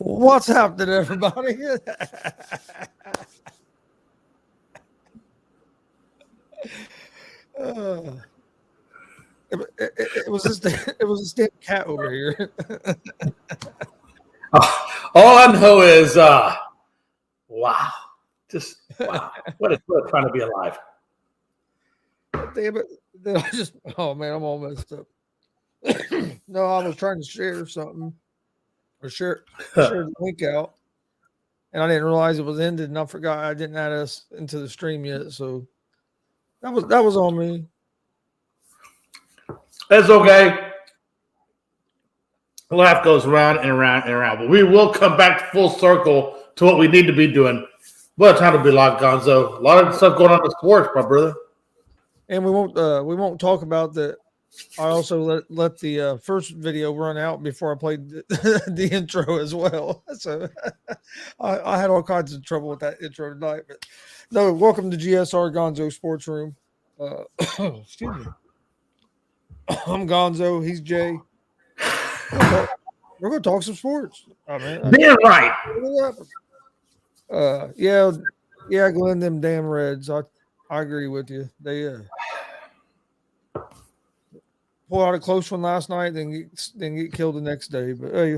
What's happening, everybody? uh, it was a damn cat over here. All I know is, wow, just wow. What a trying to be alive. Damn it! Then I just, oh man, I'm all messed up. No, I was trying to share something or share the link out, and I didn't realize it was ended, and I forgot I didn't add us into the stream yet. So that was on me. It's okay. Life goes round and around and around, but we will come back full circle to what we need to be doing. What a time to be like Gonzo. A lot of stuff going on in sports, my brother. And we won't talk about the. I also let the first video run out before I played the intro as well. So I had all kinds of trouble with that intro tonight. But no, welcome to G.S.R. Gonzo Sports Room. Excuse me. I'm Gonzo. He's Jay. We're going to talk some sports. Oh, man. Damn right. Yeah, Glenn, them damn Reds. I agree with you. They pull out a close one last night, then get killed the next day. But hey,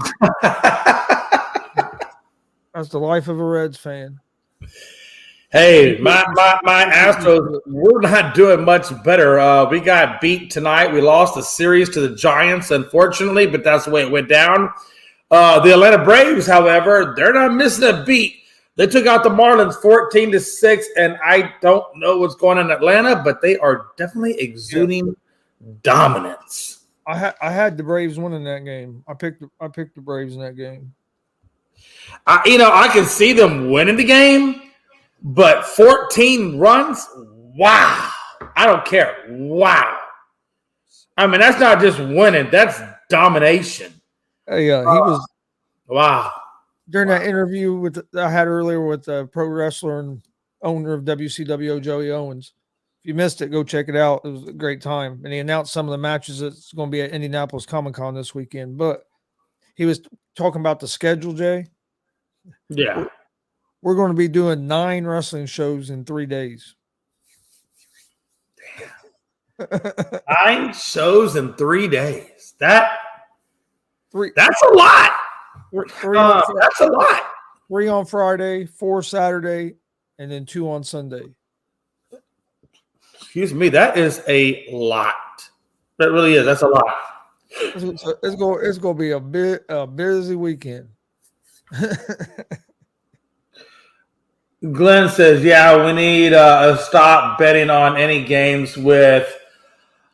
that's the life of a Reds fan. Hey, my Astros, we're not doing much better. We got beat tonight. We lost the series to the Giants, unfortunately, but that's the way it went down. The Atlanta Braves, however, they're not missing a beat. They took out the Marlins 14-6, and I don't know what's going on in Atlanta, but they are definitely exuding dominance. I had the Braves winning that game. I picked the Braves in that game. I can see them winning the game. But 14 runs, wow. I don't care. Wow. I mean, that's not just winning. That's domination. He was. Wow. During that interview I had earlier with the pro wrestler and owner of WCWO, Joey Owens. If you missed it, go check it out. It was a great time. And he announced some of the matches that's going to be at Indianapolis Comic-Con this weekend. But he was talking about the schedule, Jay. Yeah. We're going to be doing 9 wrestling shows in 3 days. Damn. 9 shows in 3 days. That's a lot. That's a lot. 3 on Friday, 4 Saturday, and then 2 on Sunday. Excuse me. That is a lot. That really is. That's a lot. It's going to be a busy weekend. Glenn says, yeah, we need to stop betting on any games with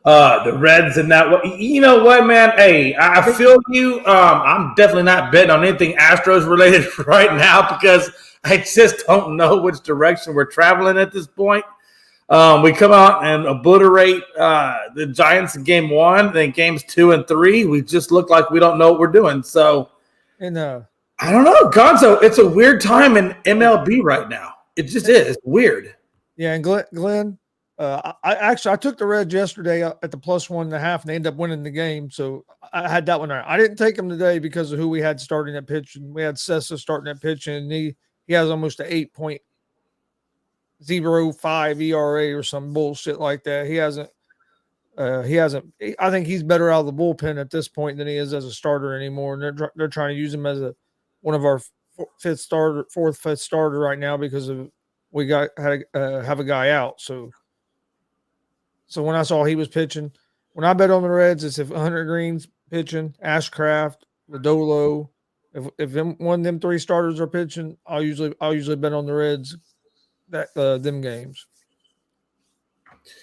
the Reds and that. You know what, man? Hey, I feel you. I'm definitely not betting on anything Astros related right now because I just don't know which direction we're traveling at this point. We come out and obliterate the Giants in game 1, then games 2 and 3. We just look like we don't know what we're doing. So, I don't know, Gonzo. It's a weird time in MLB right now. It just is. It's weird. Yeah, and Glenn, I took the Reds yesterday at the +1.5, and they ended up winning the game. So I had that one right. I didn't take them today because of who we had starting at pitching. We had Sessa starting at pitching, and he has almost an 8.05 ERA or some bullshit like that. He hasn't. I think he's better out of the bullpen at this point than he is as a starter anymore. And they're trying to use him as one of our fourth, fifth starter right now because of we have a guy out. So when I saw he was pitching, when I bet on the Reds, it's if Hunter Green's pitching, Ashcraft, Lodolo. If one of them 3 starters are pitching, I'll usually bet on the Reds them games.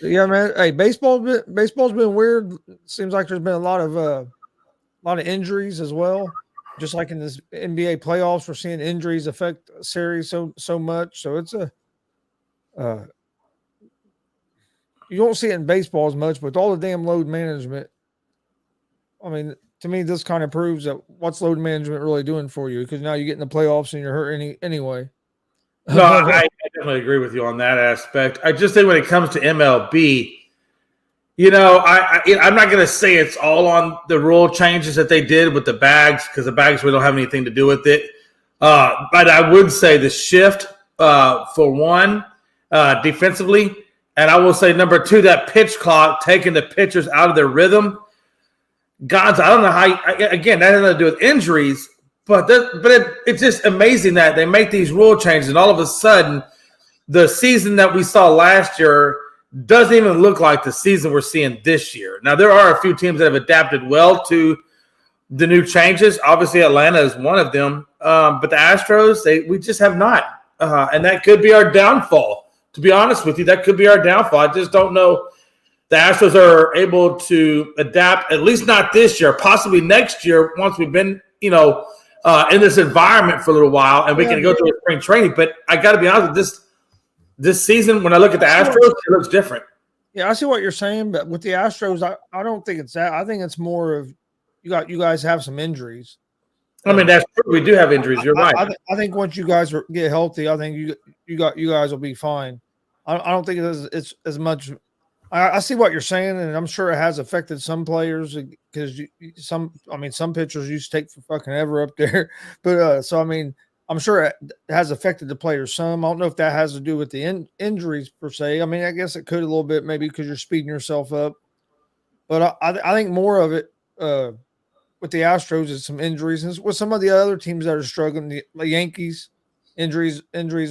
Yeah, man. Hey, baseball's been weird. Seems like there's been a lot of injuries as well. Just like in this NBA playoffs, we're seeing injuries affect a series so much. So it's you don't see it in baseball as much, but with all the damn load management, I mean, to me, this kind of proves that what's load management really doing for you? Because now you get in the playoffs and you're hurt anyway. No, I definitely agree with you on that aspect. I just think when it comes to MLB, I'm not going to say it's all on the rule changes that they did with the bags because the bags really don't have anything to do with it. But I would say the shift for one, defensively, and I will say number two, that pitch clock taking the pitchers out of their rhythm. Gonzo, I don't know how. Again, that has nothing to do with injuries, but it's just amazing that they make these rule changes, and all of a sudden, the season that we saw last year doesn't even look like the season we're seeing this year. Now, there are a few teams that have adapted well to the new changes. Obviously, Atlanta is one of them, but the Astros, we just have not, and that could be our downfall. To be honest with you, that could be our downfall. I just don't know. The Astros are able to adapt, at least not this year, possibly next year once we've been, in this environment for a little while and we can go to a spring training. But I got to be honest with this season, when I look at the Astros, it looks different. Yeah, I see what you're saying, but with the Astros, I don't think it's that. I think it's more of you guys have some injuries. I mean, that's true. We do have injuries. You're right. I think once you guys get healthy, I think you guys will be fine. I don't think it's as much. I see what you're saying, and I'm sure it has affected some players because some pitchers used to take for fucking ever up there. But so I mean, I'm sure it has affected the players some. I don't know if that has to do with the injuries per se. I mean, I guess it could a little bit, maybe because you're speeding yourself up. But I think more of it with the Astros is some injuries, and with some of the other teams that are struggling. The Yankees injuries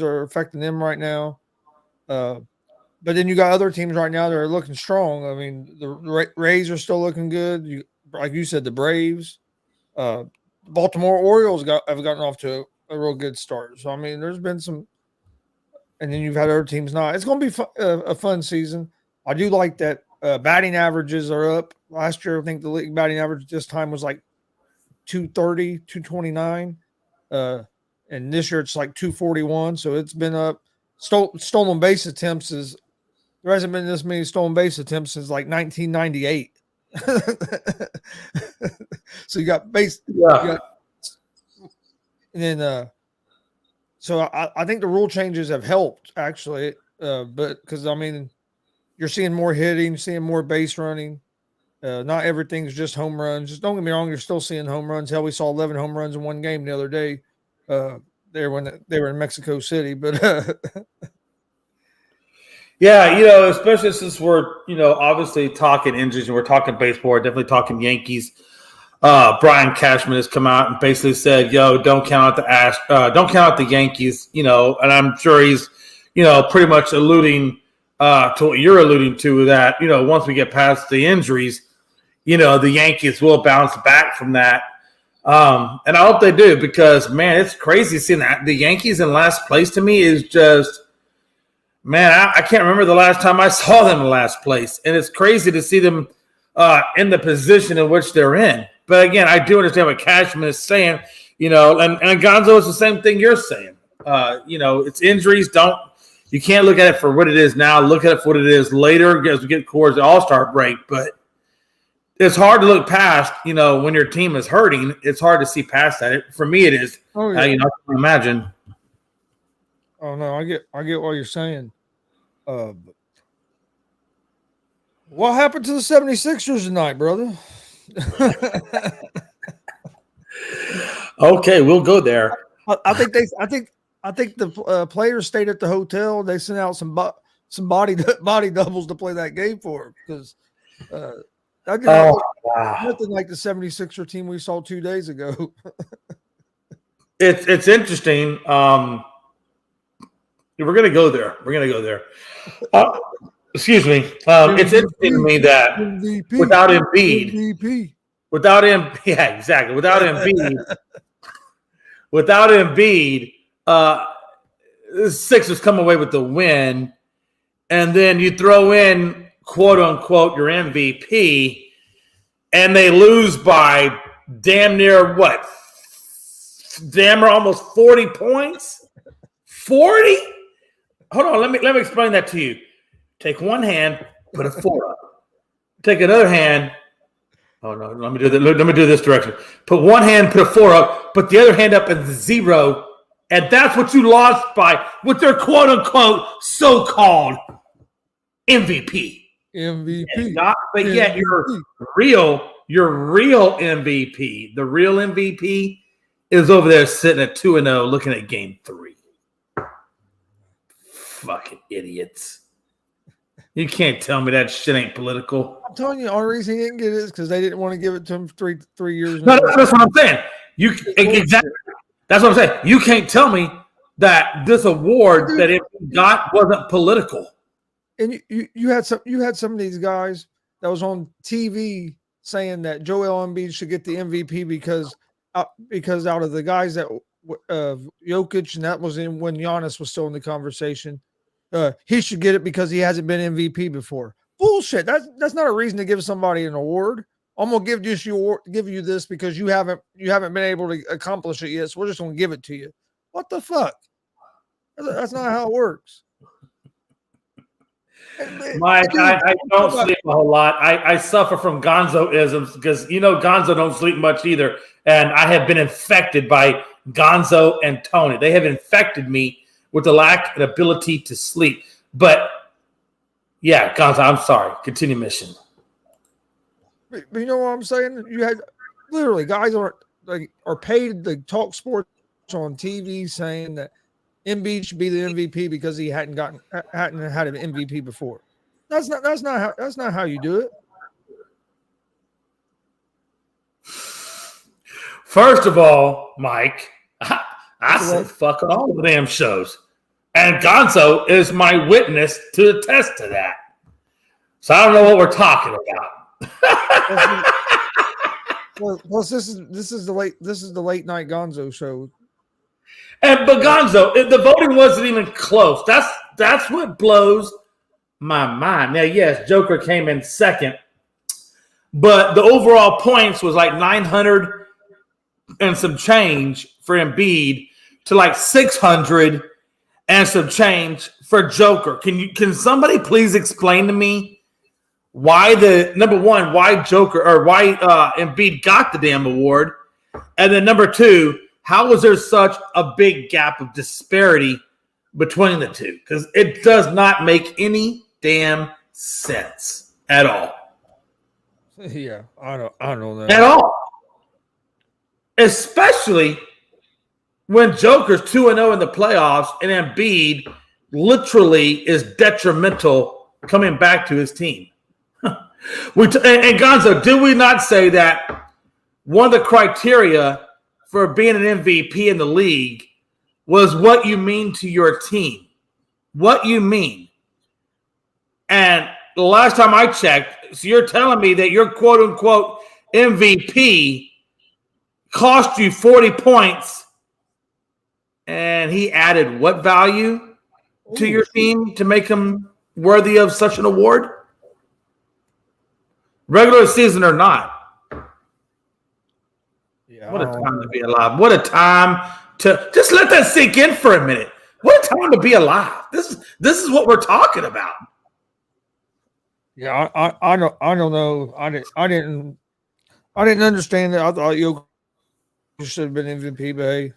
are affecting them right now. But then you got other teams right now that are looking strong. I mean, the Rays are still looking good. Like you said, the Braves, Baltimore Orioles have gotten off to a real good start. So I mean, there's been some, and then you've had other teams not. It's going to be a fun season. I do like that batting averages are up. Last year, I think the league batting average this time was like 230, 229, and this year it's like 241. So it's been up. Stolen base attempts there hasn't been this many stolen base attempts since like 1998. So you got base, and then so I think the rule changes have helped actually, but because I mean you're seeing more hitting, seeing more base running. Not everything's just home runs. Just don't get me wrong, you're still seeing home runs. Hell, we saw 11 home runs in one game the other day. There when they were in Mexico City, but yeah, especially since we're obviously talking injuries and we're talking baseball, we're definitely talking Yankees. Brian Cashman has come out and basically said, "Yo, don't count out the Yankees." And I'm sure he's pretty much alluding to what you're alluding to, that once we get past the injuries, the Yankees will bounce back from that. And I hope they do, because man, it's crazy seeing that the Yankees in last place. To me is just, man, I can't remember the last time I saw them in last place, and it's crazy to see them in the position in which they're in. But again, I do understand what Cashman is saying, and Gonzo is the same thing you're saying. It's injuries. You can't look at it for what it is now. Look at it for what it is later as we get towards the All-Star break. But it's hard to look past, when your team is hurting. It's hard to see past that. For me, it is. Oh, yeah. I can imagine. Oh no, I get what you're saying. What happened to the 76ers tonight, brother? Okay, we'll go there. I think the players stayed at the hotel. They sent out some body doubles to play that game for because nothing like the 76er team we saw 2 days ago. It's interesting. We're gonna go there. Excuse me. It's interesting to me that MVP. Without Embiid, without Embiid, the Sixers come away with the win, and then you throw in quote unquote your MVP, and they lose by damn near almost 40 points. 40? Hold on, let me explain that to you. Take one hand, put a 4 up. Take another hand. Oh no, let me do this direction. Put one hand, put a 4 up, put the other hand up at the 0, and that's what you lost by with their quote unquote so-called MVP. But yet your real MVP, the real MVP is over there sitting at 2-0 looking at game 3. Fucking idiots. You can't tell me that shit ain't political. I'm telling you, the only reason he didn't get it is because they didn't want to give it to him for three years. No, that's what I'm saying. Exactly. That's what I'm saying. You can't tell me that this award that it got wasn't political. And you had some of these guys that was on TV saying that Joel Embiid should get the MVP because out of the guys that Jokic, and that was when Giannis was still in the conversation, he should get it because he hasn't been MVP before. Bullshit. That's not a reason to give somebody an award. I'm gonna give you this because you haven't been able to accomplish it yet. So we're just gonna give it to you. What the fuck? That's not how it works. Mike, I don't sleep a whole lot. I suffer from Gonzo-isms because Gonzo don't sleep much either. And I have been infected by Gonzo and Tony. They have infected me with the lack of ability to sleep. But yeah, Gonzo, I'm sorry. Continue mission. But you know what I'm saying? You had literally guys are paid to talk sports on TV saying that Embiid should be the MVP because he hadn't had an MVP before. That's not how you do it. First of all, Mike, I said fuck all the damn shows. And Gonzo is my witness to attest to that. So I don't know what we're talking about. Plus, this is the late night Gonzo show. But Gonzo, the voting wasn't even close. That's what blows my mind. Now, yes, Joker came in second, but the overall points was like 900 and some change for Embiid to like 600 and some change for Joker. Can somebody please explain to me why why Joker or why Embiid got the damn award, and then number 2, how was there such a big gap of disparity between the two? Because it does not make any damn sense at all. Yeah, I don't know at all. Especially when Joker's 2-0 in the playoffs and Embiid literally is detrimental coming back to his team. And Gonzo, did we not say that one of the criteria for being an MVP in the league was what you mean to your team? What you mean. And the last time I checked, so you're telling me that your quote-unquote MVP cost you 40 points, and he added what value to your team to make him worthy of such an award? Regular season or not. Yeah, what a time to be alive. What a time to just let that sink in for a minute. What a time to be alive. This is what we're talking about. Yeah, I don't know. I didn't understand that. I thought Jokic should have been MVP, but hey,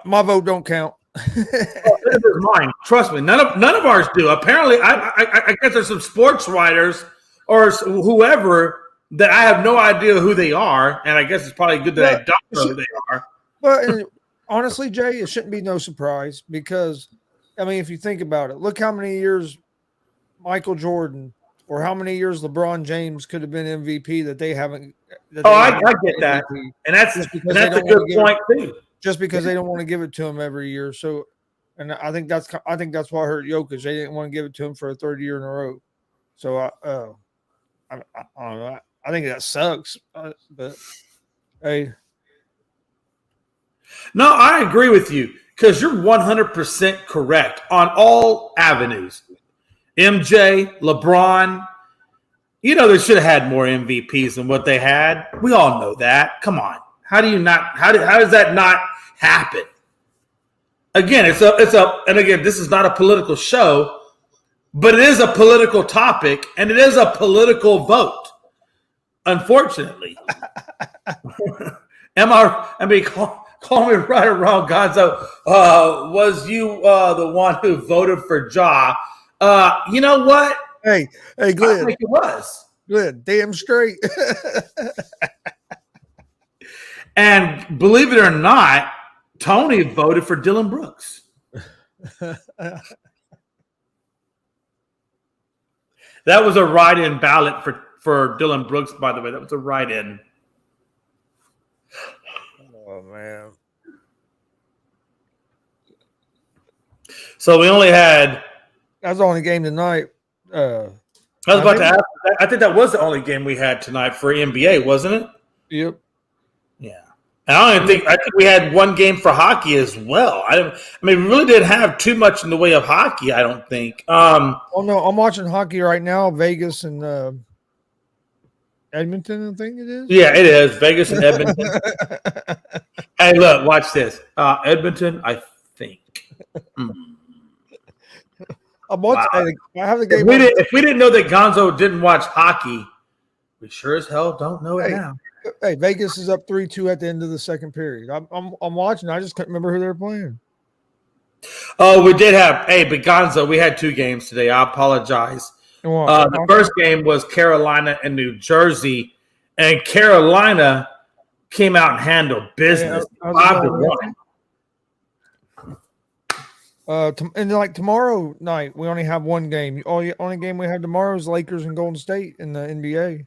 my vote don't count. This is mine. Trust me, none of ours do. Apparently, I guess there's some sports writers or whoever that I have no idea who they are, and I guess it's probably good that I don't know who they are. But honestly, Jay, it shouldn't be no surprise because, I mean, if you think about it, look how many years Michael Jordan or how many years LeBron James could have been MVP that they haven't. I get that, and that's a good point too. Just because they don't want to give it to him every year, so, and I think that's why I hurt Jokic. They didn't want to give it to him for a third year in a row. So I don't know. I think that sucks, but hey. No, I agree with you because you're 100% correct on all avenues. MJ, LeBron, they should have had more MVPs than what they had. We all know that. Come on. How does that not happen? Again, and again, this is not a political show, but it is a political topic and it is a political vote. Unfortunately, call me right or wrong, Gonzo. Was you the one who voted for Ja? You know what? Hey, Glenn. I think it was. Glenn, damn straight. And believe it or not, Tony voted for Dylan Brooks. That was a write-in ballot for Dylan Brooks, by the way. That was a write-in. Oh, man. So we only had... That's the only game tonight. I was about to ask. I think that was the only game we had tonight for NBA, wasn't it? Yep. Yeah. I think we had one game for hockey as well. I mean, we really didn't have too much in the way of hockey, I don't think. Oh, no, I'm watching hockey right now, Vegas and Edmonton, I think it is. Yeah, it is. Vegas and Edmonton. Hey, look, watch this. Edmonton, I think. I'm watching, I have the game. If we didn't know that Gonzo didn't watch hockey, we sure as hell don't know it now. Hey, Vegas is up 3-2 at the end of the second period. I'm watching. I just couldn't remember who they were playing. Oh, we did have. Hey, but Gonzo, we had two games today. I apologize. The first game was Carolina and New Jersey, and Carolina came out and handled business 5-1. And like tomorrow night, we only have one game. Only game we have tomorrow is Lakers and Golden State in the NBA.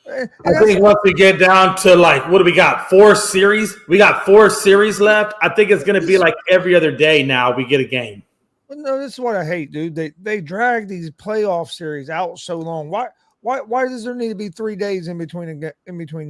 I think once we get down to like, what do we got? 4 series? We got 4 series left. I think it's going to be like every other day now we get a game. Well, no, this is what I hate, dude. They drag these playoff series out so long. Why does there need to be 3 days in between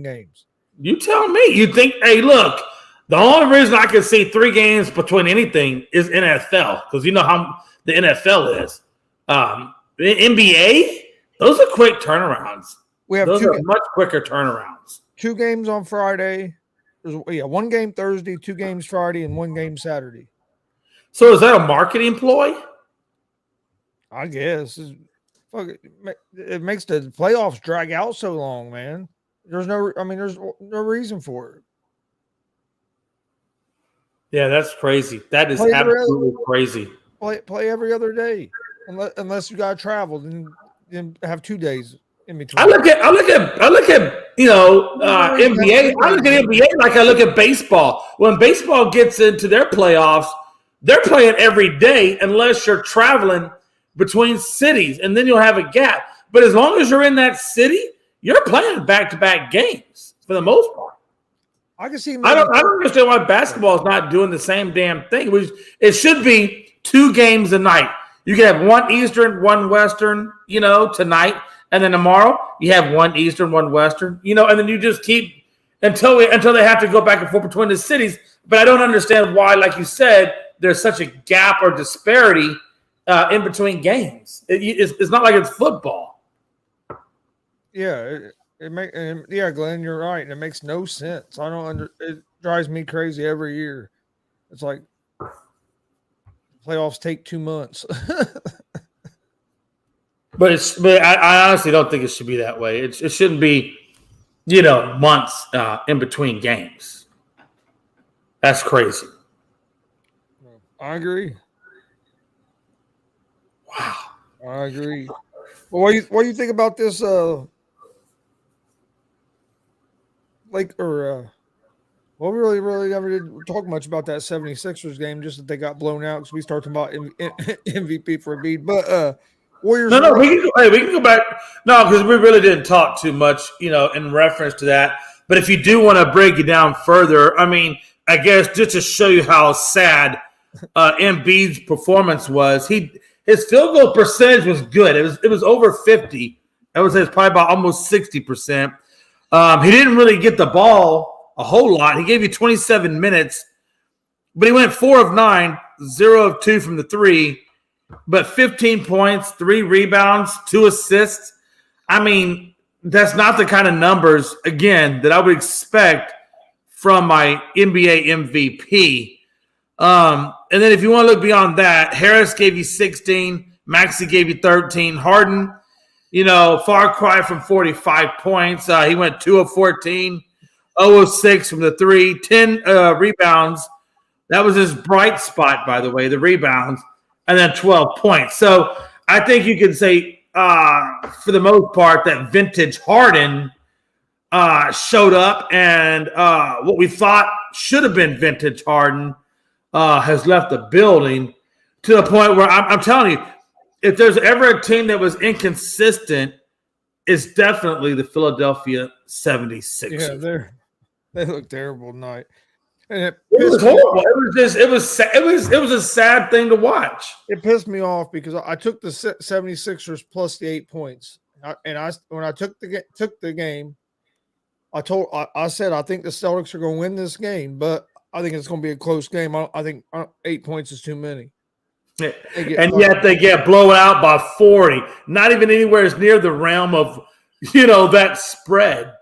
games? You tell me. You think? Hey, look. The only reason I can see 3 games between anything is NFL, because you know how the NFL is. The NBA, those are quick turnarounds. Those are much quicker turnarounds. 2 games on Friday. There's 1 game Thursday, 2 games Friday, and 1 game Saturday. So is that a marketing ploy? I guess. It makes the playoffs drag out so long, man. There's no reason for it. Yeah, that's crazy. That is absolutely crazy. Play every other day, unless you got to travel, then have 2 days in between. I look at NBA. I look at NBA like I look at baseball. When baseball gets into their playoffs, they're playing every day unless you're traveling between cities, and then you'll have a gap. But as long as you're in that city, you're playing back-to-back games for the most part. I can see. I don't understand why basketball is not doing the same damn thing. It should be 2 games a night. You can have 1 Eastern, 1 Western, tonight, and then tomorrow you have 1 Eastern, 1 Western, and then you just keep until they have to go back and forth between the cities. But I don't understand why, like you said, there's such a gap or disparity in between games. It's not like it's football. Yeah. Glenn, you're right. And it makes no sense. It drives me crazy every year. It's like playoffs take 2 months. But I honestly don't think it should be that way. It shouldn't be, months in between games. That's crazy. I agree. Wow. I agree. Well, what do you think about this we really never did talk much about that 76ers game, just that they got blown out because we started talking about MVP for Embiid. But Warriors. No, we can go back. No, because we really didn't talk too much, in reference to that. But if you do want to break it down further, I mean, I guess just to show you how sad Embiid's performance was, his field goal percentage was good. It was over 50. I would say it's probably about almost 60%. He didn't really get the ball a whole lot. He gave you 27 minutes, but he went 4 of 9, 0 of 2 from the 3, but 15 points, 3 rebounds, 2 assists. I mean, that's not the kind of numbers, again, that I would expect from my NBA MVP. And then if you want to look beyond that, Harris gave you 16, Maxey gave you 13, Harden, far cry from 45 points. He went 2 of 14, 0 of 6 from the 3, 10 rebounds. That was his bright spot, by the way, the rebounds, and then 12 points. So I think you could say, for the most part, that vintage Harden showed up, and what we thought should have been vintage Harden has left the building to the point where I'm telling you, if there's ever a team that was inconsistent, it's definitely the Philadelphia 76ers. Yeah, they look terrible tonight. And it was horrible. It was a sad thing to watch. It pissed me off because I took the 76ers plus the 8 points. When I took the game, I said I think the Celtics are going to win this game, but I think it's going to be a close game. I think 8 points is too many. And yet they get blown out by 40. Not even anywhere near the realm of, that spread.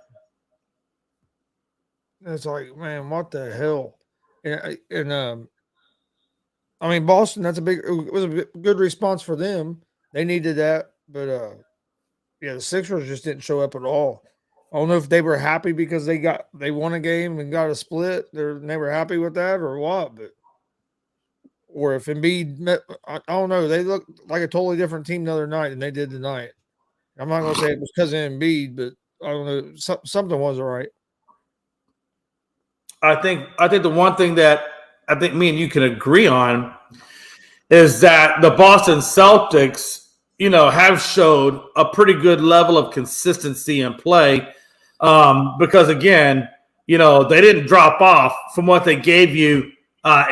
It's like, man, what the hell? And I mean, Boston. It was a good response for them. They needed that, but the Sixers just didn't show up at all. I don't know if they were happy because they won a game and got a split. They were happy with that or what, or if Embiid met, I don't know. They looked like a totally different team the other night than they did tonight. I'm not going to say it was because of Embiid, but I don't know. Something wasn't right. I think the one thing that I think me and you can agree on is that the Boston Celtics, have showed a pretty good level of consistency in play because, again, they didn't drop off from what they gave you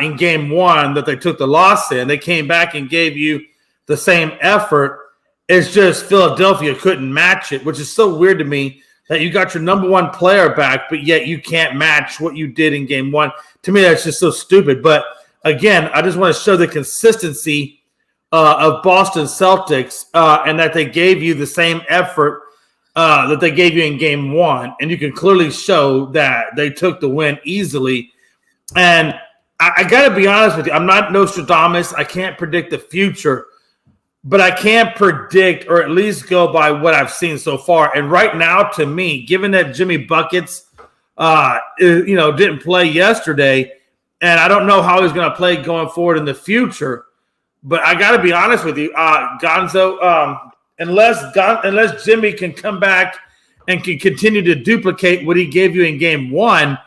in game one that they took the loss in. They came back and gave you the same effort. It's just Philadelphia couldn't match it, which is so weird to me that you got your number one player back, but yet you can't match what you did in game one. To me, that's just so stupid. But again, I just want to show the consistency of Boston Celtics and that they gave you the same effort that they gave you in game one. And you can clearly show that they took the win easily. And I got to be honest with you. I'm not Nostradamus. I can't predict the future. But I can predict or at least go by what I've seen so far. And right now, to me, given that Jimmy Buckets, didn't play yesterday, and I don't know how he's going to play going forward in the future, but I got to be honest with you, Gonzo, unless Jimmy can come back and can continue to duplicate what he gave you in game one,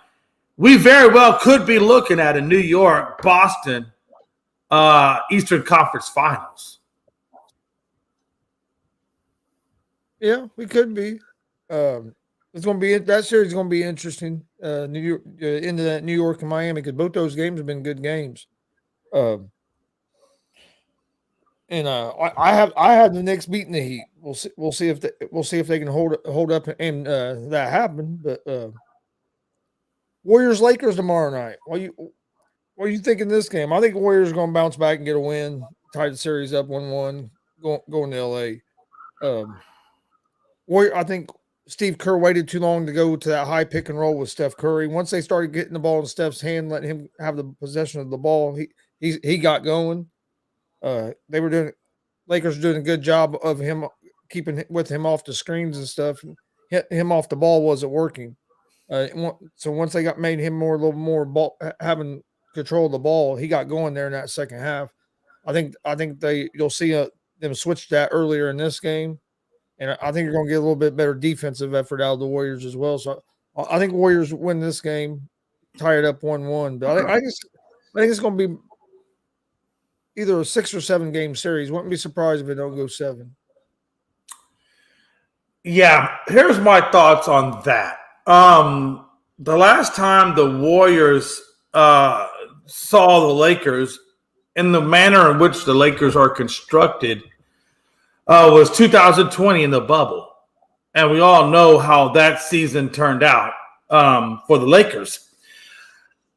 we very well could be looking at a New York, Boston, Eastern Conference Finals. Yeah, we could be. It's going to be that series is going to be interesting. New York into that New York and Miami because both those games have been good games. I have the Knicks beating the Heat. We'll see if they can hold up and that happen. But Warriors Lakers tomorrow night. What are you thinking this game? I think the Warriors are going to bounce back and get a win, tie the series up 1-1, going to LA. I think Steve Kerr waited too long to go to that high pick and roll with Steph Curry. Once they started getting the ball in Steph's hand, letting him have the possession of the ball, he got going. Lakers were doing a good job of him keeping with him off the screens and stuff. Hit him off the ball wasn't working. So once they made him a little more ball, having control of the ball, he got going there in that second half. I think you'll see them switch that earlier in this game. And I think you're going to get a little bit better defensive effort out of the Warriors as well. So I think Warriors win this game, tie it up 1-1. But I think it's going to be either a 6 or 7 game series. Wouldn't be surprised if it don't go 7. Yeah, here's my thoughts on that. The last time the Warriors saw the Lakers in the manner in which the Lakers are constructed was 2020 in the bubble. And we all know how that season turned out for the Lakers.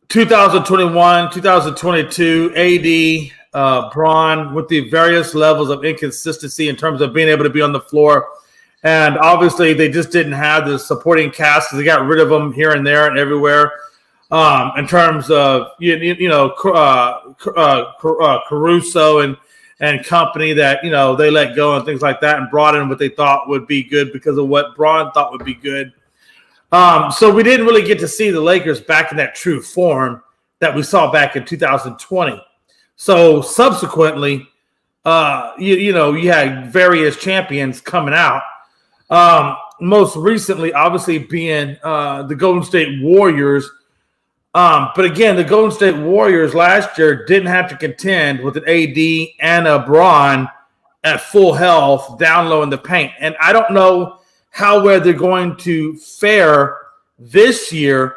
2021, 2022, AD, Braun, with the various levels of inconsistency in terms of being able to be on the floor. And obviously, they just didn't have the supporting cast because they got rid of them here and there and everywhere. In terms of, Caruso and company that, they let go and things like that and brought in what they thought would be good because of what Braun thought would be good. So we didn't really get to see the Lakers back in that true form that we saw back in 2020. So subsequently, you had various champions coming out. most recently, obviously, being the Golden State Warriors. But again, the Golden State Warriors last year didn't have to contend with an AD and a Bron at full health down low in the paint. And I don't know how well they're going to fare this year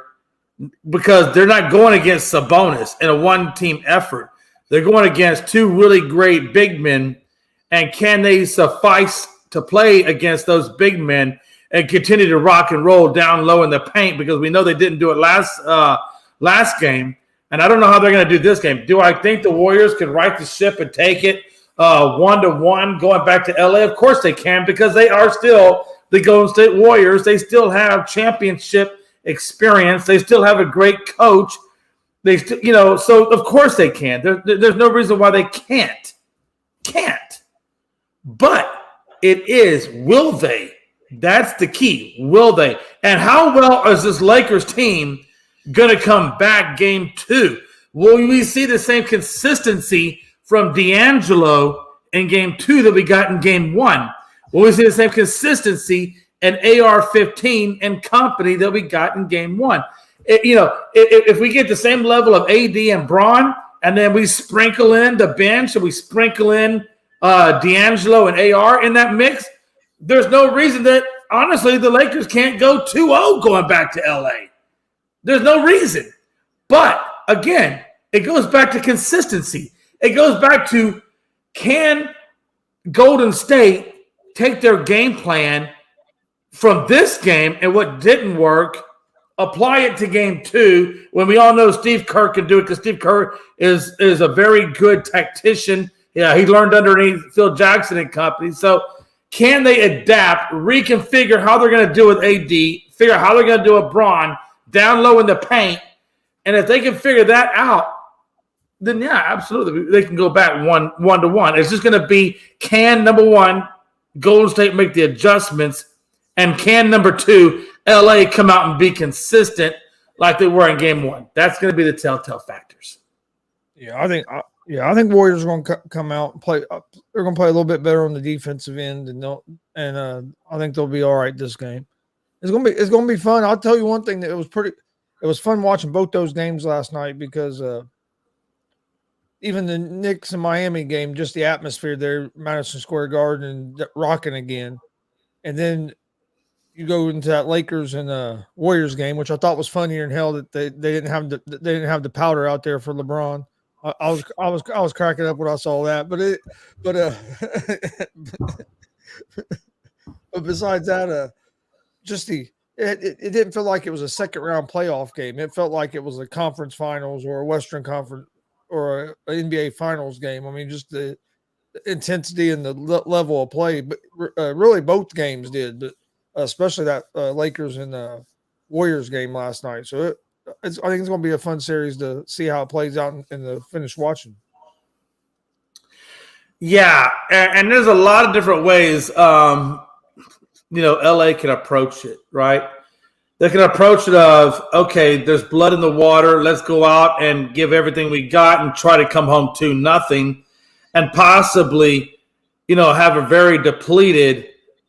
because they're not going against Sabonis in a one-team effort. They're going against two really great big men. And can they suffice to play against those big men and continue to rock and roll down low in the paint? Because we know they didn't do it last game. And I don't know how they're going to do this game. Do I think the Warriors can right the ship and take it 1-1 going back to LA? Of course they can, because they are still the Golden State Warriors. They still have championship experience. They still have a great coach. They still, so of course they can. There's no reason why they can't. But it is, will they? That's the key. Will they? And how well is this Lakers team going to come back game 2? Will we see the same consistency from D'Angelo in game 2 that we got in game 1? Will we see the same consistency in AR-15 and company that we got in game 1? If we get the same level of AD and Bron, and then we sprinkle in the bench and we sprinkle in D'Angelo and AR in that mix, there's no reason that, honestly, the Lakers can't go 2-0 going back to LA. There's no reason. But, again, it goes back to consistency. It goes back to, can Golden State take their game plan from this game and what didn't work, apply it to game 2, when we all know Steve Kerr can do it, because Steve Kerr is a very good tactician. Yeah, he learned underneath Phil Jackson and company. So can they adapt, reconfigure how they're going to do with AD, figure out how they're going to do with Bron down low in the paint? And if they can figure that out, then yeah, absolutely, they can go back 1-1. It's just going to be, can, number one, Golden State make the adjustments, and can, number 2, LA come out and be consistent like they were in game 1? That's going to be the telltale factors. Yeah, I think Warriors are going to come out and play. They're going to play a little bit better on the defensive end, and I think they'll be all right this game. It's going to be fun. I'll tell you one thing, that it was fun watching both those games last night, because even the Knicks and Miami game, just the atmosphere there, Madison Square Garden, rocking again, and then you go into that Lakers and Warriors game, which I thought was funnier in hell, that they didn't have the powder out there for LeBron. I was cracking up when I saw that, but besides that, it didn't feel like it was a second round playoff game. It felt like it was a conference finals or a Western Conference or an NBA finals game. I mean, just the intensity and the level of play, but really both games did, but especially that Lakers and Warriors game last night. So I think it's going to be a fun series to see how it plays out in the finish watching. Yeah, and there's a lot of different ways, LA can approach it, right? They can approach it of, okay, there's blood in the water. Let's go out and give everything we got and try to come home 2-0, and possibly, have a very depleted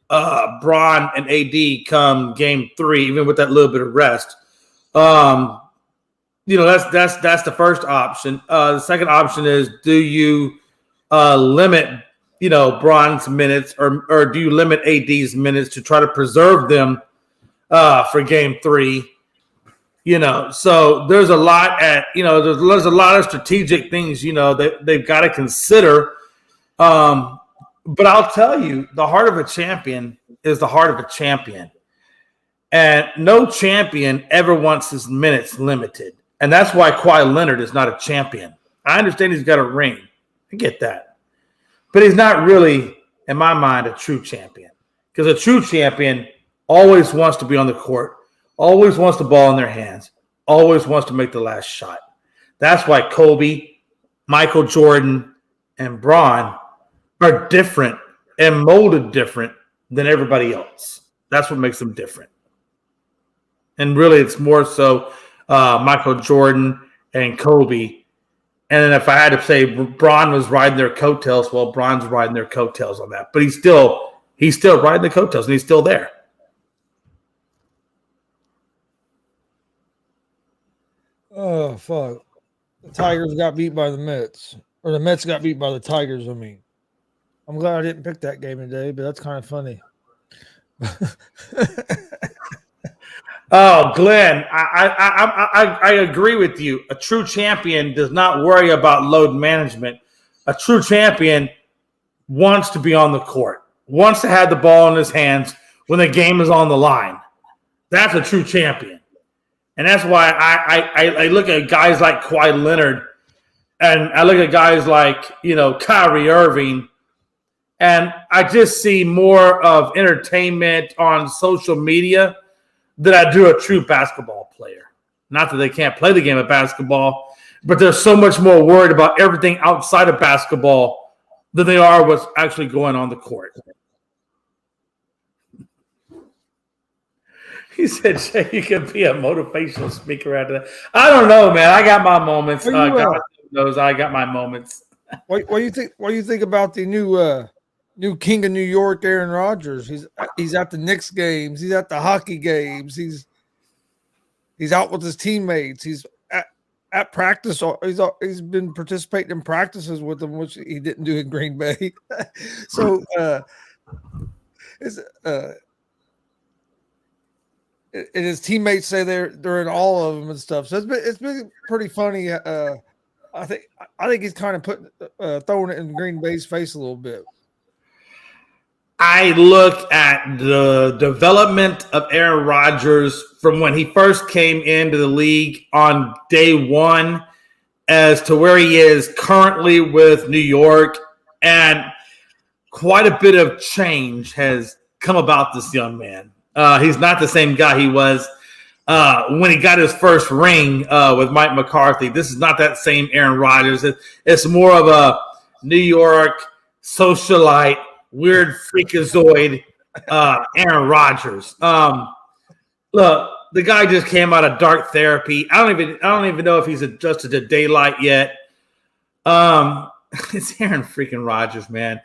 Bron and AD come game 3, even with that little bit of rest. That's the first option. The second option is, do you limit, Bron's minutes, or do you limit AD's minutes to try to preserve them for game 3? So there's a lot there's a lot of strategic things, they've got to consider. But I'll tell you, the heart of a champion is the heart of a champion. And no champion ever wants his minutes limited. And that's why Kawhi Leonard is not a champion. I understand he's got a ring. I get that. But he's not really, in my mind, a true champion. Because a true champion always wants to be on the court, always wants the ball in their hands, always wants to make the last shot. That's why Kobe, Michael Jordan, and Bron are different and molded different than everybody else. That's what makes them different. And really, it's more so Michael Jordan and Kobe. And then if I had to say Bron was riding their coattails, well, Bron's riding their coattails on that. But he's still riding the coattails, and he's still there. Oh fuck! The Tigers got beat by the Mets, or the Mets got beat by the Tigers. I mean, I'm glad I didn't pick that game today, but that's kind of funny. Oh, Glenn, I agree with you. A true champion does not worry about load management. A true champion wants to be on the court, wants to have the ball in his hands when the game is on the line. That's a true champion. And that's why I look at guys like Kawhi Leonard, and I look at guys like, Kyrie Irving, and I just see more of entertainment on social media than I do a true basketball player. Not that they can't play the game of basketball, but they're so much more worried about everything outside of basketball than they are what's actually going on the court. He said, Jay, you could be a motivational speaker after that. I don't know, man. I got my moments. God knows I got my moments. What do you think? What do you think about the new king of New York, Aaron Rodgers? He's at the Knicks games. He's at the hockey games. He's out with his teammates. He's at practice. He's been participating in practices with them, which he didn't do in Green Bay. So and his teammates say they're in all of them and stuff. So it's been pretty funny. I think he's kind of throwing it in Green Bay's face a little bit. I look at the development of Aaron Rodgers from when he first came into the league on day one as to where he is currently with New York, and quite a bit of change has come about this young man. He's not the same guy he was when he got his first ring with Mike McCarthy. This is not that same Aaron Rodgers. It's more of a New York socialite, weird freakazoid Aaron Rodgers. Look, the guy just came out of dark therapy. I don't even know if he's adjusted to daylight yet. It's Aaron freaking Rodgers, man.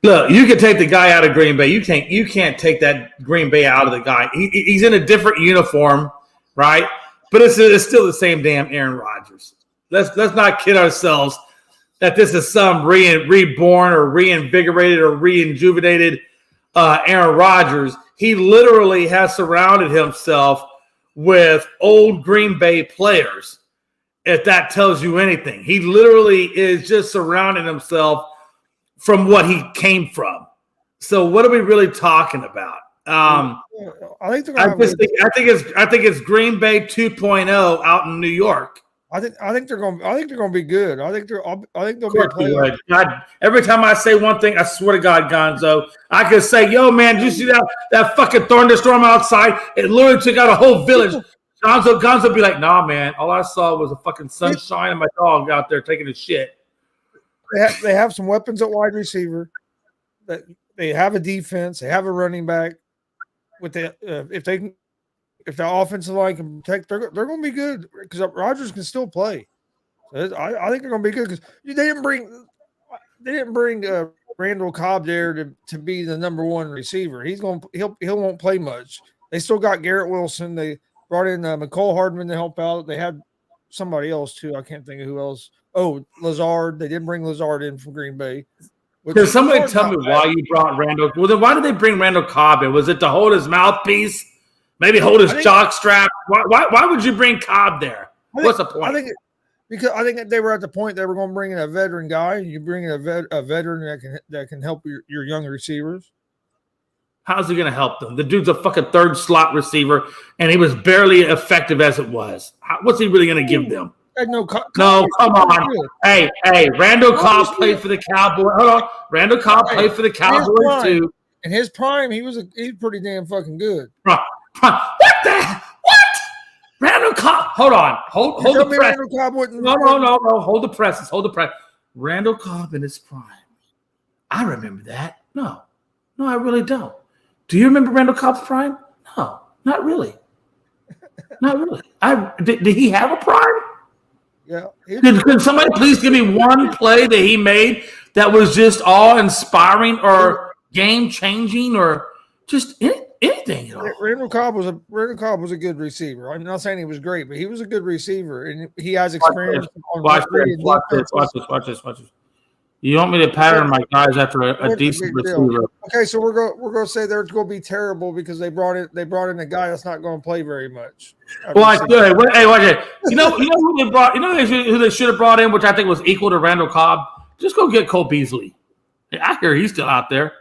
Look, you can take the guy out of Green Bay. You can't take that Green Bay out of the guy. He's in a different uniform, right? But it's still the same damn Aaron Rodgers. Let's not kid ourselves that this is some reborn or reinvigorated or rejuvenated Aaron Rodgers. He literally has surrounded himself with old Green Bay players, if that tells you anything. He literally is just surrounding himself from what he came from. So what are we really talking about? I think it's Green Bay 2.0 out in New York. I think they're going to be good. I think they'll be a playoff. God, every time I say one thing, I swear to God, Gonzo, I could say, "Yo, man, did you see that fucking thunderstorm outside? It literally took out a whole village." Gonzo be like, "Nah, man, all I saw was a fucking sunshine and my dog out there taking a shit." They have some weapons at wide receiver. That they have a defense. They have a running back. With if the offensive line can protect, they're going to be good because Rodgers can still play. So I think they're going to be good because they didn't bring Randall Cobb there to be the number one receiver. He won't play much. They still got Garrett Wilson. They brought in McCole Hardman to help out. They had somebody else too. I can't think of who else. Oh, Lazard. They didn't bring Lazard in from Green Bay. Can somebody tell me why you brought Randall? Well, then why did they bring Randall Cobb in? Was it to hold his mouthpiece? Maybe hold his jock strap? Why would you bring Cobb there? What's the point? I think they were at the point they were going to bring in a veteran guy. You bring in a veteran that can help your young receivers. How's he going to help them? The dude's a fucking third slot receiver, and he was barely effective as it was. What's he really going to give them? No, come on. Hey, Randall Cobb played for the Cowboys. Hold on. Randall Cobb played for the Cowboys, too. In his prime, he's pretty damn fucking good. What? Randall Cobb. Hold on. Hold the press. No. Hold the presses. Randall Cobb in his prime. I remember that. No, I really don't. Do you remember Randall Cobb's prime? No, not really. Did he have a prime? Yeah. Can somebody please give me one play that he made that was just awe-inspiring or game-changing or just anything at all. Randall Cobb was a good receiver. I'm not saying he was great, but he was a good receiver, and he has experience. Watch this. You want me to pattern my guys after a decent receiver? Okay, so we're going to say they're going to be terrible because they brought in a guy that's not going to play very much. Well, hey, watch it. You know who they brought? You know who they should have brought in, which I think was equal to Randall Cobb. Just go get Cole Beasley. I hear he's still out there.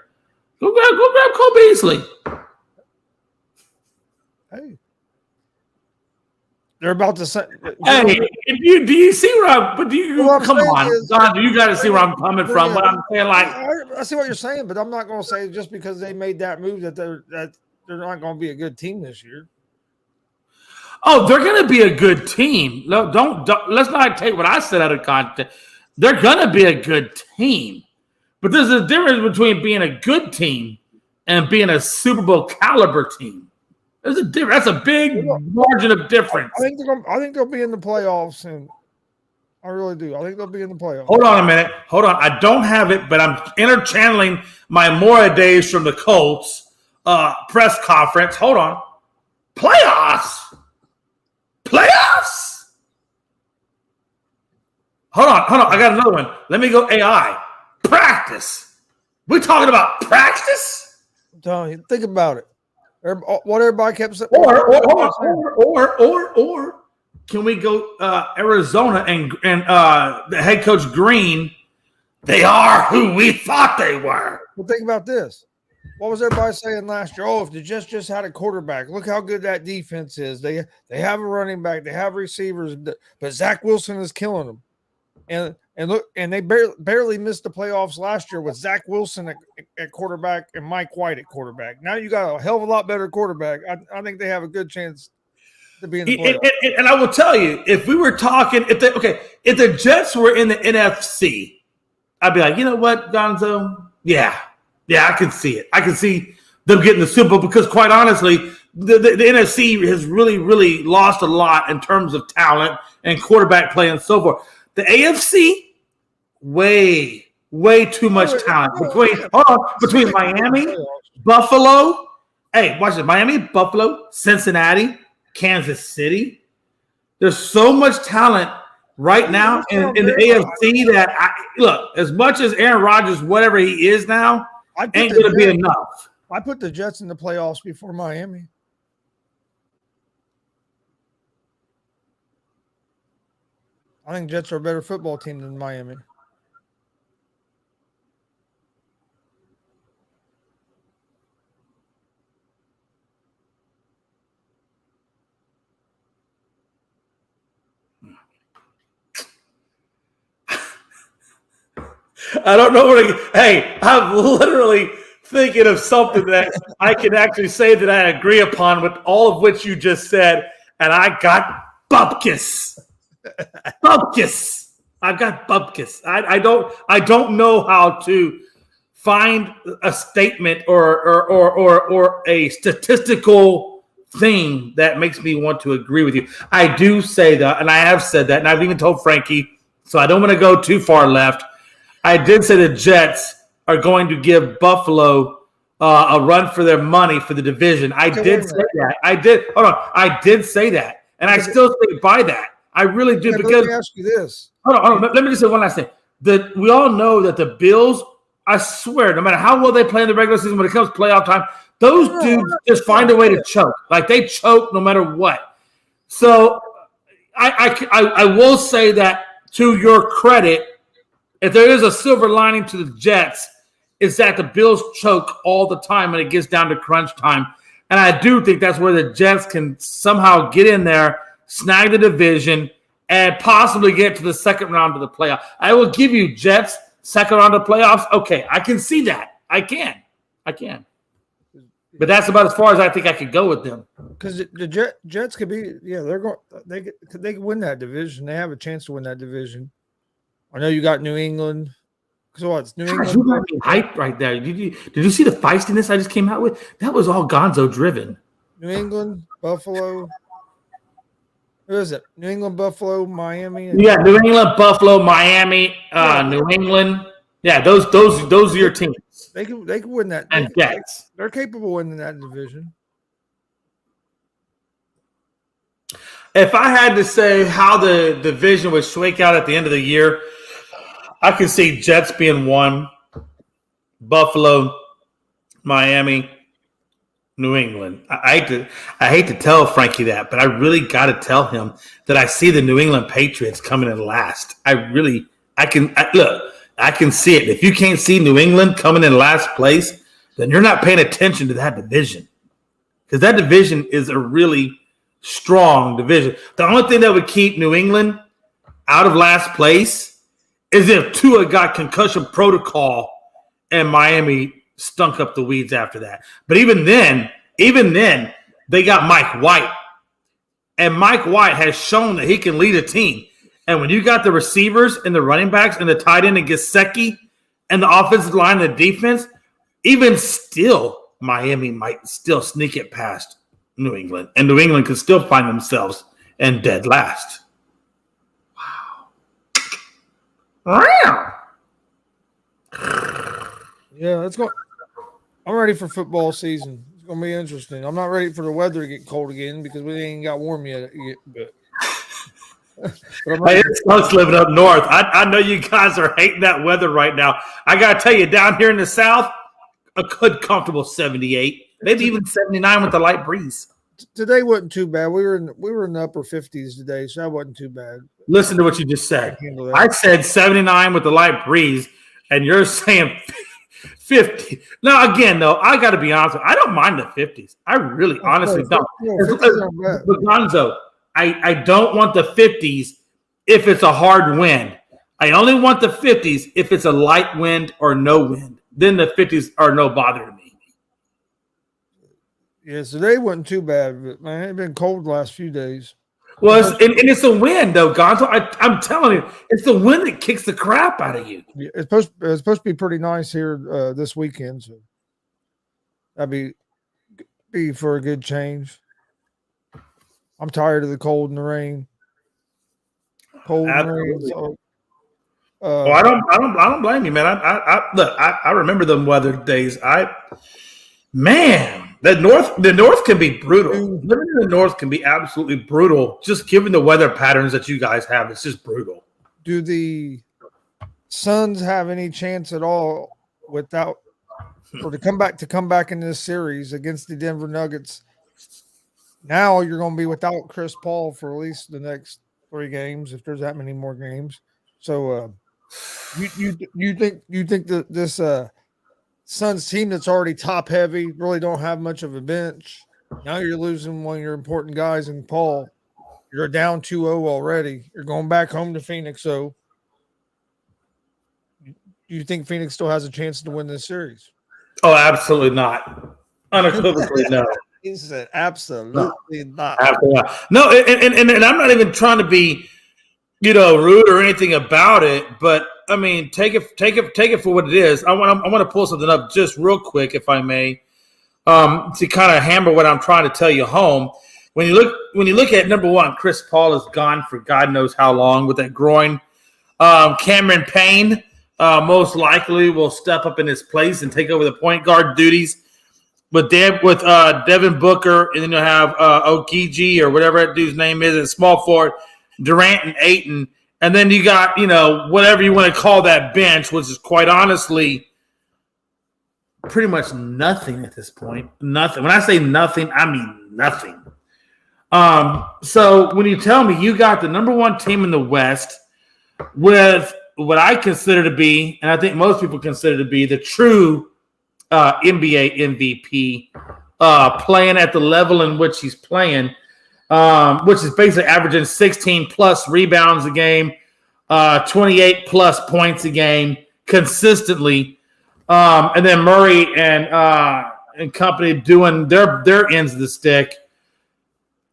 Go grab Cole Beasley. Hey, they're about to say. Hey, do you see where I'm? But come on, Don? You got to see where I'm coming from. But I'm saying, like, I see what you're saying, but I'm not going to say just because they made that move that they're not going to be a good team this year. Oh, they're going to be a good team. No, don't. Let's not take what I said out of context. They're going to be a good team, but there's a difference between being a good team and being a Super Bowl caliber team. There's a difference. That's a big margin of difference. I think they'll be in the playoffs, and I really do. I think they'll be in the playoffs. Hold on a minute. Hold on. I don't have it, but I'm interchanneling my Mora days from the Colts press conference. Hold on. Playoffs. Hold on. I got another one. Let me go AI. Practice. We talking about practice? I'm telling you, think about it. What everybody kept saying. Or can we go Arizona and the head coach Green? They are who we thought they were. Well, think about this. What was everybody saying last year? Oh, if the Jets just had a quarterback, look how good that defense is. They have a running back, they have receivers, but Zach Wilson is killing them. And look, and they barely missed the playoffs last year with Zach Wilson at quarterback and Mike White at quarterback. Now you got a hell of a lot better quarterback. I think they have a good chance to be in the playoffs. And I will tell you, if we were talking, if the Jets were in the NFC, I'd be like, you know what, Gonzo? Yeah, I can see it. I can see them getting the Super Bowl because, quite honestly, the NFC has really, really lost a lot in terms of talent and quarterback play and so forth. The AFC, way too much talent between Miami, Buffalo. Hey, watch this: Miami, Buffalo, Cincinnati, Kansas City. There's so much talent right now in the AFC that look. As much as Aaron Rodgers, whatever he is now, ain't going to be enough. I put the Jets in the playoffs before Miami. I think Jets are a better football team than Miami. I don't know where to – hey, I'm literally thinking of something that I can actually say that I agree upon with all of which you just said, and I got bupkis. I've got bupkis. I don't know how to find a statement or a statistical thing that makes me want to agree with you. I do say that, and I have said that, and I've even told Frankie, so I don't want to go too far left. I did say the Jets are going to give Buffalo a run for their money for the division. I did say that. I did say that, and I still stick by that. I really do because let me ask you this. Hold on. Let me just say one last thing. We all know that the Bills, I swear, no matter how well they play in the regular season, when it comes to playoff time, those dudes just find a way to choke. Like they choke no matter what. So I will say that to your credit, if there is a silver lining to the Jets, is that the Bills choke all the time when it gets down to crunch time. And I do think that's where the Jets can somehow get in there, snag the division, and possibly get to the second round of the playoff. I will give you Jets, second round of playoffs. Okay, I can see that. I can. But that's about as far as I think I could go with them. Because the Jets could be, they could win that division. They have a chance to win that division. I know you got New England. So what's New England? You got me hyped right there. Did you see the feistiness I just came out with? That was all Gonzo driven. New England, Buffalo. Who is it? New England, Buffalo, Miami. Yeah, New England, Buffalo, Miami, New England. Yeah, those are your teams. They can win that. And Jets. They're capable of winning that division. If I had to say how the division would shake out at the end of the year, I could see Jets being 1, Buffalo, Miami, New England. I hate to tell Frankie that, but I really got to tell him that I see the New England Patriots coming in last. I can see it. If you can't see New England coming in last place, then you're not paying attention to that division, because that division is a really strong division. The only thing that would keep New England out of last place is if Tua got concussion protocol and Miami stunk up the weeds after that. But even then, they got Mike White. And Mike White has shown that he can lead a team. And when you got the receivers and the running backs and the tight end and Gesicki and the offensive line and the defense, even still, Miami might still sneak it past New England. And New England could still find themselves in dead last. Wow. Yeah, let's go. I'm ready for football season. It's gonna be interesting. I'm not ready for the weather to get cold again because we ain't got warm yet. But hey, it sucks living up north. I know you guys are hating that weather right now. I gotta tell you, down here in the south, a good comfortable 78, maybe even 79 with the light breeze. Today wasn't too bad. We were in the upper 50s today, so that wasn't too bad. Listen to what you just said. I said 79 with the light breeze, and you're saying 50. Now, again, though, I got to be honest with you, I don't mind the 50s. I really honestly don't. But Gonzo, I don't want the 50s if it's a hard wind. I only want the 50s if it's a light wind or no wind. Then the 50s are no bother to me. Yeah, today wasn't too bad, but man, it's been cold the last few days. Well, it's the wind, though, Gonzo. I'm telling you, it's the wind that kicks the crap out of you. Yeah, it's supposed to be pretty nice here this weekend, so that'd be for a good change. I'm tired of the cold and the rain. Cold Absolutely. and rain. So, well, I don't blame you, man. I remember them weather days. The north can be brutal. Living in the north can be absolutely brutal. Just given the weather patterns that you guys have, it's just brutal. Do the Suns have any chance at all to come back in this series against the Denver Nuggets? Now you're going to be without Chris Paul for at least the next 3 games, if there's that many more games. So, you think that this Suns team that's already top heavy really don't have much of a bench? Now you're losing one of your important guys in Paul. You're down 2-0 already. You're going back home to Phoenix. So, do you think Phoenix still has a chance to win this series? Oh, absolutely not. Unequivocally, no. He said, absolutely not. Absolutely not. No, and I'm not even trying to be, rude or anything about it, but I mean, take it for what it is. I want to pull something up just real quick, if I may, to kind of hammer what I'm trying to tell you home. When you look at number one, Chris Paul is gone for God knows how long with that groin. Cameron Payne most likely will step up in his place and take over the point guard duties with Devin Booker, and then you'll have Okiji or whatever that dude's name is, and small forward Durant and Ayton, and then you got whatever you want to call that bench, which is quite honestly pretty much nothing at this point. Nothing. When I say nothing, I mean nothing. So when you tell me you got the number one team in the West with what I consider to be, and I think most people consider to be, the true NBA MVP, playing at the level in which he's playing, which is basically averaging 16 plus rebounds a game, 28 plus points a game consistently, and then Murray and company doing their ends of the stick.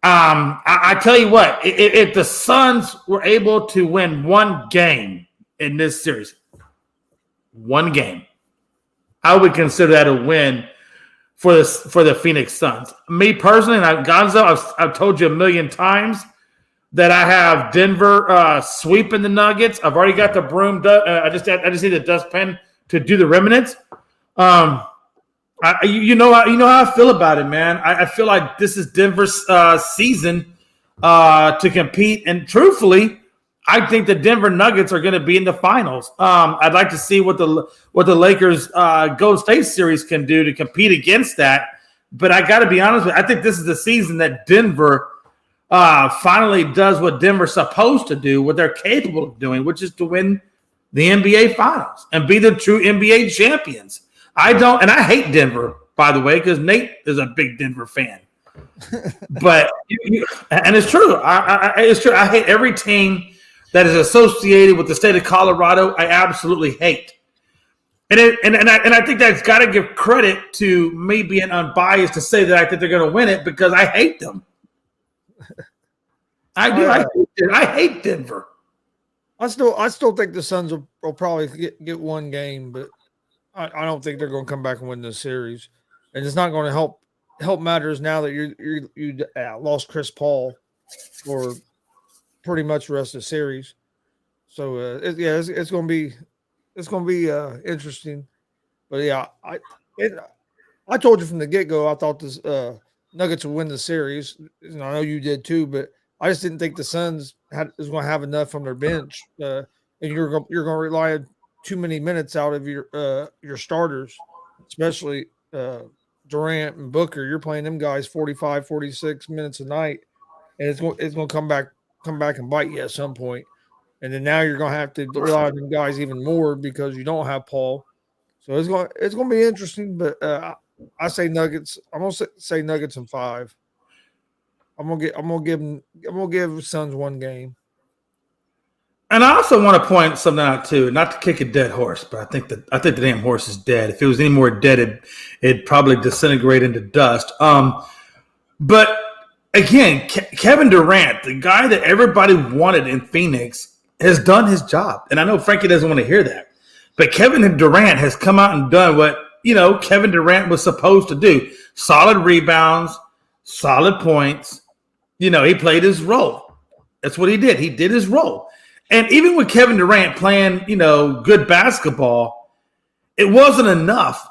I tell you what, if the Suns were able to win one game in this series, one game, I would consider that a win for the Phoenix Suns. Me personally, and Gonzo, I've told you a million times that I have Denver sweeping the Nuggets. I've already got the broom. I just need the dustpan to do the remnants. You know how I feel about it, man. I feel like this is Denver's season to compete, and truthfully, I think the Denver Nuggets are going to be in the finals. I'd like to see what the Lakers Golden State series can do to compete against that. But I got to be honest with you, I think this is the season that Denver finally does what Denver's supposed to do, what they're capable of doing, which is to win the NBA Finals and be the true NBA champions. I hate Denver, by the way, because Nate is a big Denver fan. But and it's true. It's true. I hate every team that is associated with the state of Colorado. I absolutely hate. And I think that's got to give credit to me being unbiased to say that I think they're going to win it because I hate them. I do. I hate Denver. I still think the Suns will probably get one game, but I don't think they're going to come back and win this series. And it's not going to help matters now that you lost Chris Paul for pretty much the rest of the series. So it's going to be interesting. But yeah, I told you from the get-go I thought this Nuggets would win the series. And I know you did too, but I just didn't think the Suns is going to have enough from their bench, and you're going to rely on too many minutes out of your starters, especially Durant and Booker. You're playing them guys 45, 46 minutes a night, and it's going to come back and bite you at some point. And then now you're going to have to rely on them guys even more because you don't have Paul. So it's going to be interesting. But I say Nuggets. I'm going to say Nuggets in 5. I'm gonna give Suns one game. And I also want to point something out too, not to kick a dead horse, but I think the damn horse is dead. If it was any more dead, it'd probably disintegrate into dust. But again, Kevin Durant, the guy that everybody wanted in Phoenix, has done his job. And I know Frankie doesn't want to hear that, but Kevin Durant has come out and done what Kevin Durant was supposed to do: solid rebounds, solid points. He played his role. That's what he did. He did his role. And even with Kevin Durant playing, good basketball, it wasn't enough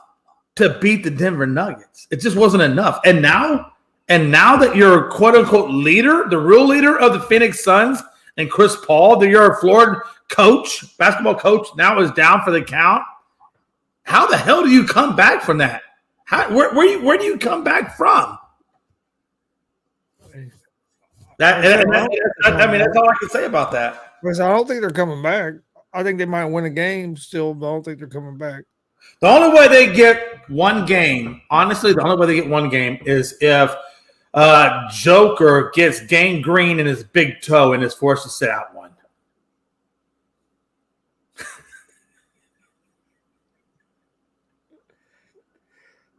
to beat the Denver Nuggets. It just wasn't enough. And now that you're quote unquote leader, the real leader of the Phoenix Suns, and Chris Paul, that you're a Florida coach, basketball coach, now is down for the count. How the hell do you come back from that? Where do you come back from? That's all I can say about that. Because I don't think they're coming back. I think they might win a game still, but I don't think they're coming back. The only way they get one game, honestly, is if Joker gets gangrene in his big toe and is forced to sit out one.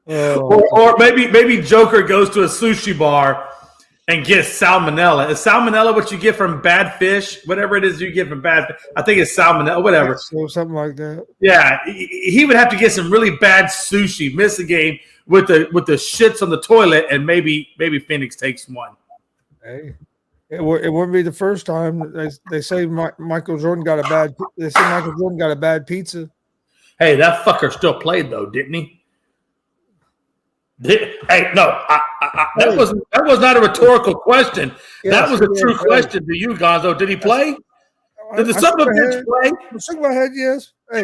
Or maybe Joker goes to a sushi bar and get salmonella. Is salmonella what you get from bad fish? Whatever it is you get from bad fish. I think it's salmonella, whatever. So something like that. Yeah, he would have to get some really bad sushi, miss a game with the shits on the toilet, and maybe Phoenix takes one. Hey, it wouldn't be the first time. They say Michael Jordan got a bad pizza. Hey, that fucker still played though, didn't he? Hey, no, that was not a rhetorical question. Yes, that was a true question to you, Gonzo. Did he play? Did the son of a bitch play? I shook my head, yes. Hey,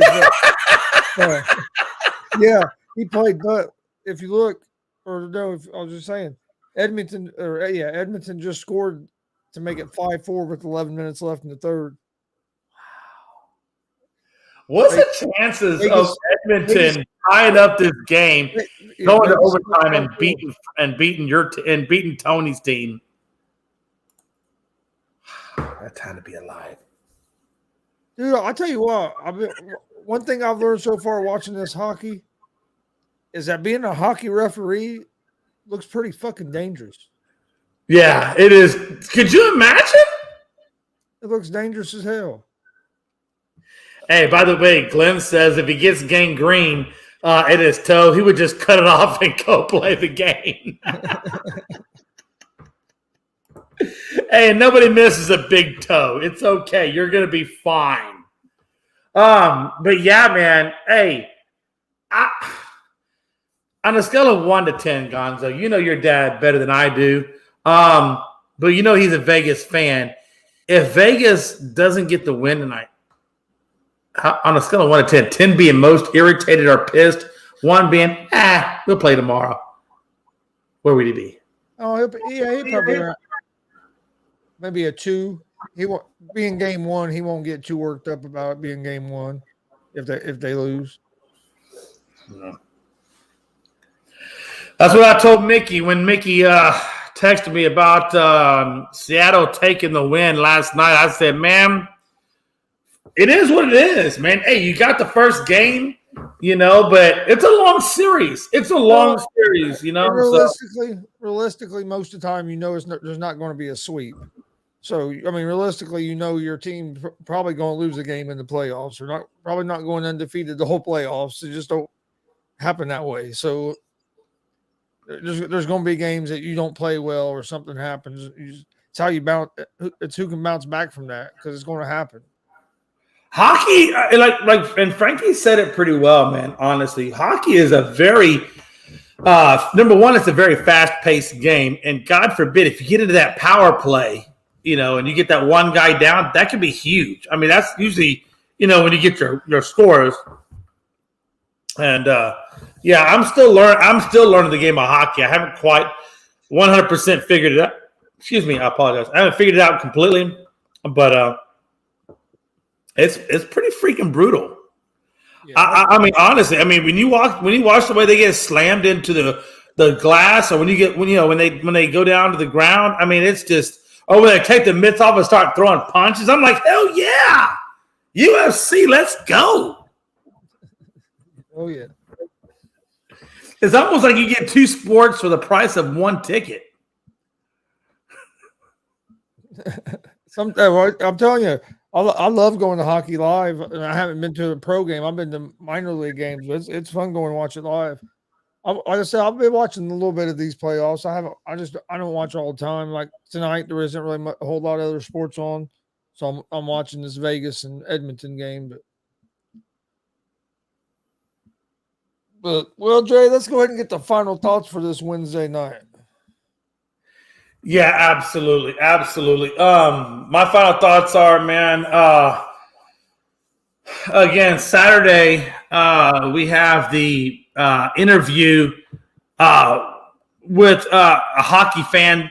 yeah, he played. But if you look, or no, I was just saying, Edmonton just scored to make it 5-4 with 11 minutes left in the third. What's the chances of Edmonton tying up this game, going to overtime, and beating Tony's team? That time to be alive, dude. I tell you what, one thing I've learned so far watching this hockey is that being a hockey referee looks pretty fucking dangerous. Yeah, it is. Could you imagine? It looks dangerous as hell. Hey, by the way, Glenn says if he gets gangrene in his toe, he would just cut it off and go play the game. Hey, nobody misses a big toe. It's okay. You're going to be fine. But yeah, man. Hey, On a scale of 1 to 10, Gonzo, you know your dad better than I do. But you know he's a Vegas fan. If Vegas doesn't get the win tonight, on a scale of 1 to 10, 10 being most irritated or pissed, 1 being, we'll play tomorrow, where would he be? Oh, he'll probably around maybe a 2. He won't be in game 1. He won't get too worked up about it being game 1 if they lose. No. That's what I told Mickey when Mickey texted me about Seattle taking the win last night. I said, man, it is what it is, man. Hey, you got the first game, but it's a long series. It's a long series, Realistically, most of the time, there's not going to be a sweep. So, I mean, realistically, your team probably going to lose a game in the playoffs, or probably not going undefeated the whole playoffs. It just don't happen that way. So, there's going to be games that you don't play well or something happens. It's how you bounce. It's who can bounce back from that, because it's going to happen. Hockey, and Frankie said it pretty well, man. Honestly, hockey is a very number one. It's a very fast-paced game, and God forbid if you get into that power play, and you get that one guy down, that can be huge. I mean, that's usually when you get your scores. And I'm still learning the game of hockey. I haven't quite 100% figured it out. Excuse me, I apologize. I haven't figured it out completely, but it's pretty freaking brutal. Yeah. I mean, honestly, when you watch the way they get slammed into the glass, or when they go down to the ground, I mean, it's just when they take the mitts off and start throwing punches. I'm like, hell yeah, UFC, let's go. Oh yeah, it's almost like you get 2 sports for the price of 1 ticket. I'm telling you. I love going to hockey live, and I haven't been to a pro game. I've been to minor league games. It's fun going and watch it live. Like I said, I've been watching a little bit of these playoffs. I don't watch all the time. Like tonight, there isn't really a whole lot of other sports on, so I'm watching this Vegas and Edmonton game. But well, Jay, let's go ahead and get the final thoughts for this Wednesday night. Yeah, absolutely. My final thoughts are, man, again, Saturday, we have the interview with a hockey fan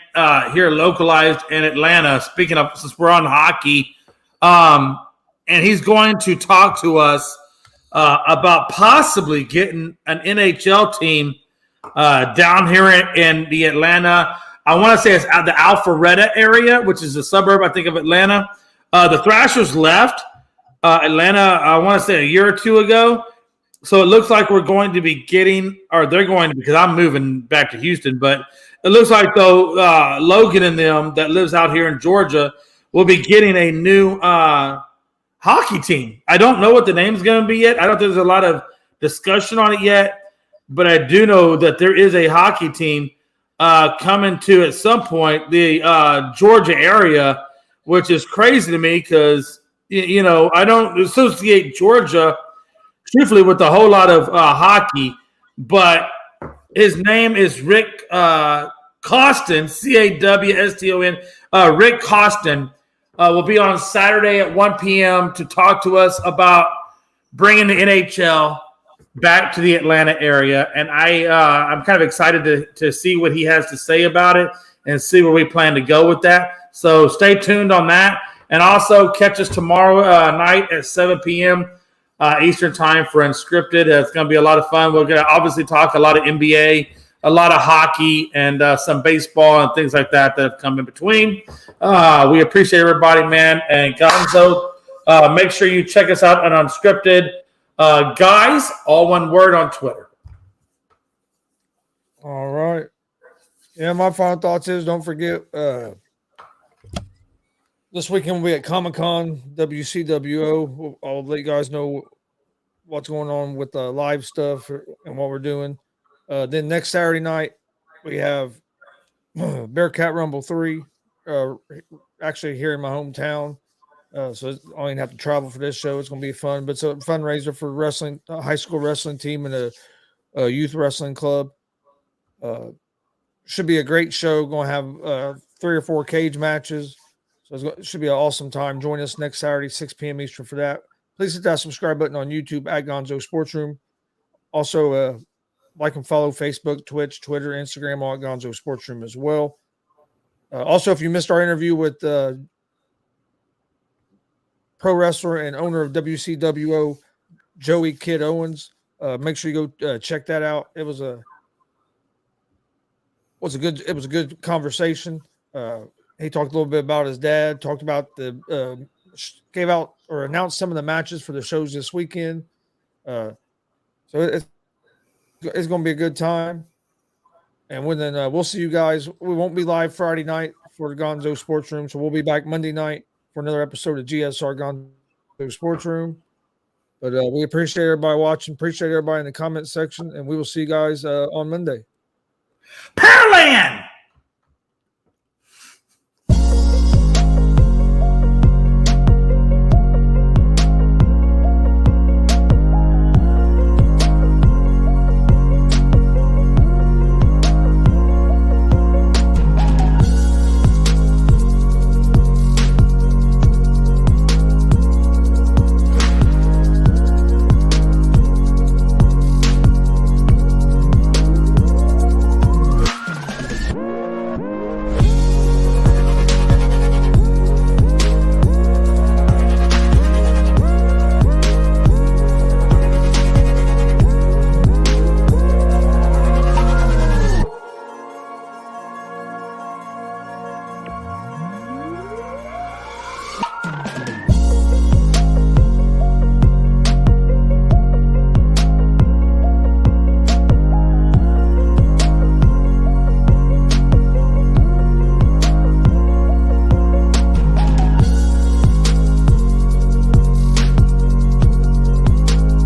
here localized in Atlanta. Speaking of, since we're on hockey, and he's going to talk to us about possibly getting an NHL team down here in the Atlanta, I want to say it's the Alpharetta area, which is a suburb, I think, of Atlanta. The Thrashers left Atlanta, I want to say a year or 2 ago. So it looks like we're going to be getting, or they're going to, because I'm moving back to Houston, but it looks like, though, Logan and them that lives out here in Georgia will be getting a new hockey team. I don't know what the name's going to be yet. I don't think there's a lot of discussion on it yet, but I do know that there is a hockey team coming to, at some point, the Georgia area, which is crazy to me because, I don't associate Georgia, truthfully, with a whole lot of hockey, but his name is Rick Costin, Cawston. Rick Costin will be on Saturday at 1 p.m. to talk to us about bringing the NHL back to the Atlanta area, and I'm kind of excited to see what he has to say about it and see where we plan to go with that. So stay tuned on that, and also catch us tomorrow night at 7 p.m. Eastern time for Unscripted. It's going to be a lot of fun. We're going to obviously talk a lot of NBA, a lot of hockey, and some baseball and things like that have come in between. We appreciate everybody, man. And Gonzo, make sure you check us out on Unscripted. Guys, all one word on Twitter. All right. Yeah, my final thoughts is don't forget this weekend we'll be at Comic-Con, WCWO. I'll let you guys know what's going on with the live stuff and what we're doing. Then next Saturday night, we have Bearcat Rumble 3, actually here in my hometown. So I don't even have to travel for this show. It's going to be fun. But it's a fundraiser for wrestling, a high school wrestling team and Youth Wrestling Club. Should be a great show. Going to have 3 or 4 cage matches. So it should be an awesome time. Join us next Saturday, 6 p.m. Eastern for that. Please hit that subscribe button on YouTube at Gonzo Sports Room. Also, like and follow Facebook, Twitch, Twitter, Instagram, all at Gonzo Sports Room as well. Also, if you missed our interview with pro wrestler and owner of WCWO, Joey Kid Owens, make sure you go check that out. It was a good conversation. He talked a little bit about his dad, talked about gave out or announced some of the matches for the shows this weekend. So it's going to be a good time. And then we'll see you guys. We won't be live Friday night for the Gonzo Sports Room, so we'll be back Monday night for another episode of G.S.R. Gonzo Sports Room. But we appreciate everybody watching. Appreciate everybody in the comment section, and we will see you guys on Monday. Powerland!